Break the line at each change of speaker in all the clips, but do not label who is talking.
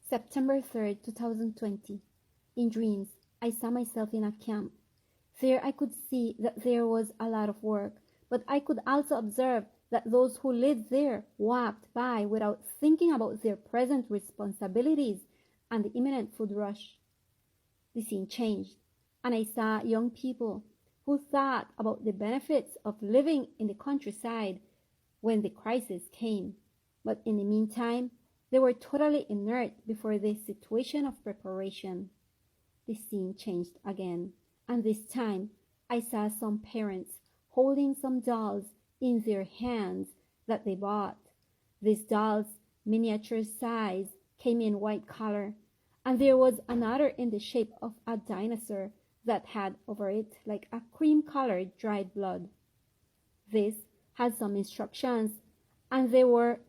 September 3rd, 2020. In dreams, I saw myself in a camp. There I could see that there was a lot of work, but I could also observe that those who lived there walked by without thinking about their present responsibilities and the imminent food rush. The scene changed, and I saw young people who thought about the benefits of living in the countryside when the crisis came, but in the meantime, they were totally inert before this situation of preparation. The scene changed again, and this time I saw some parents holding some dolls in their hands that they bought. These dolls, miniature size, came in white color, and there was another in the shape of a dinosaur that had over it like a cream-colored dried blood. This had some instructions, and they were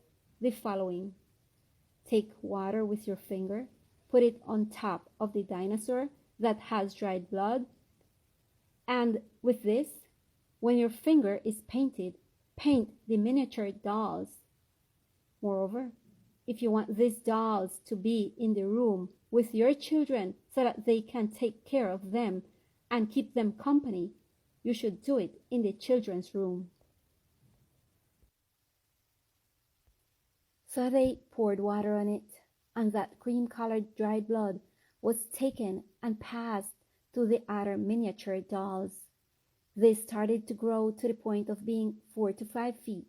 the following. Take water with your finger, put it on top of the dinosaur that has dried blood, and with this, when your finger is painted, paint the miniature dolls. Moreover, if you want these dolls to be in the room with your children so that they can take care of them and keep them company, you should do it in the children's room. So they poured water on it, and that cream-colored dried blood was taken and passed to the other miniature dolls. They started to grow to the point of being 4 to 5 feet,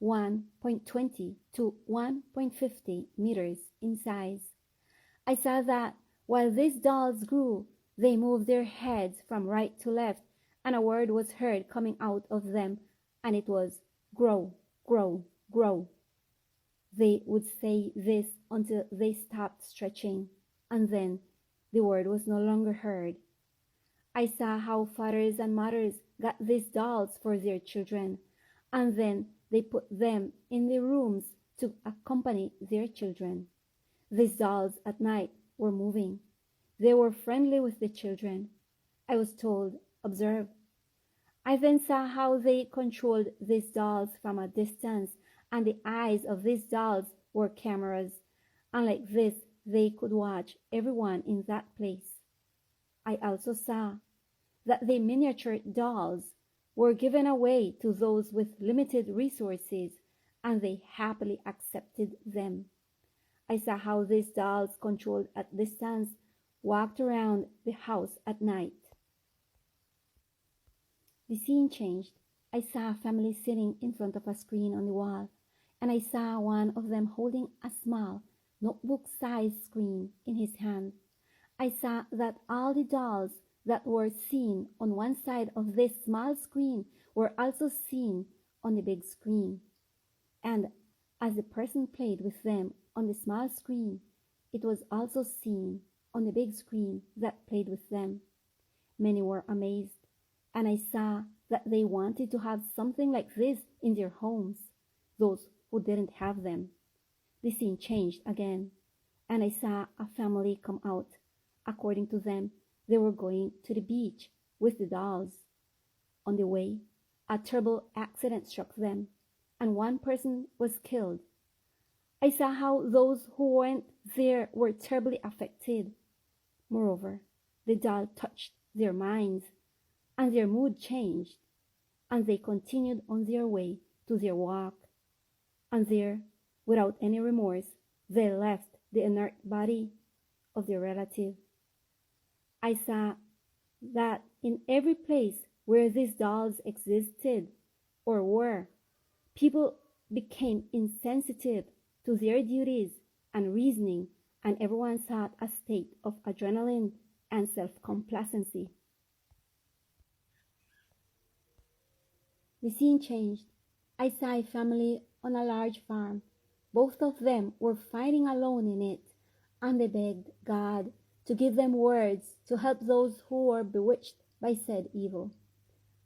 1.20 to 1.50 meters in size. I saw that while these dolls grew, they moved their heads from right to left, and a word was heard coming out of them, and it was, grow, grow, grow. They would say this until they stopped stretching, and then the word was no longer heard. I saw how fathers and mothers got these dolls for their children, and then they put them in the rooms to accompany their children. These dolls at night were moving. They were friendly with the children. I was told, observe. I then saw how they controlled these dolls from a distance, and the eyes of these dolls were cameras, and like this they could watch everyone in that place. I also saw that the miniature dolls were given away to those with limited resources, and they happily accepted them. I saw how these dolls, controlled at distance, walked around the house at night. The scene changed. I saw a family sitting in front of a screen on the wall, and I saw one of them holding a small, notebook-sized screen in his hand. I saw that all the dolls that were seen on one side of this small screen were also seen on the big screen. And as the person played with them on the small screen, it was also seen on the big screen that played with them. Many were amazed, and I saw that they wanted to have something like this in their homes, those who didn't have them. The scene changed again, and I saw a family come out. According to them, they were going to the beach with the dolls. On the way, a terrible accident struck them, and one person was killed. I saw how those who went there were terribly affected. Moreover, the doll touched their minds, and their mood changed, and they continued on their way to their walk. And there, without any remorse, they left the inert body of their relative. I saw that in every place where these dolls existed or were, people became insensitive to their duties and reasoning, and everyone sought a state of adrenaline and self-complacency. The scene changed. I saw a family on a large farm. Both of them were fighting alone in it, and they begged God to give them words to help those who were bewitched by said evil.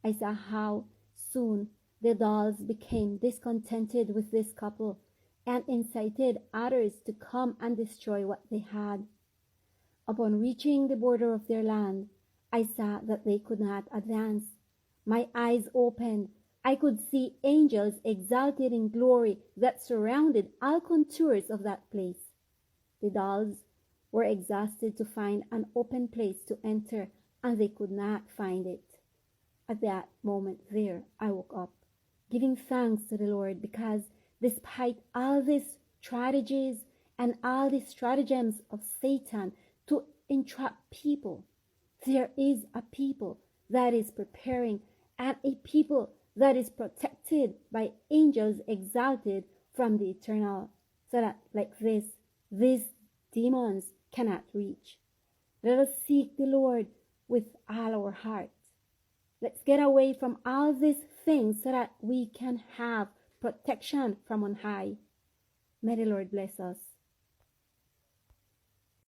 I saw how soon the dolls became discontented with this couple and incited others to come and destroy what they had. Upon reaching the border of their land, I saw that they could not advance. My eyes opened. I could see angels exalted in glory that surrounded all contours of that place. The dolls were exhausted to find an open place to enter, and they could not find it. At that moment there, I woke up, giving thanks to the Lord, because despite all these strategies and all these stratagems of Satan to entrap people, there is a people that is preparing, and a people that is protected by angels exalted from the eternal, so that like this, these demons cannot reach. Let us seek the Lord with all our heart. Let's get away from all these things so that we can have protection from on high. May the Lord bless us.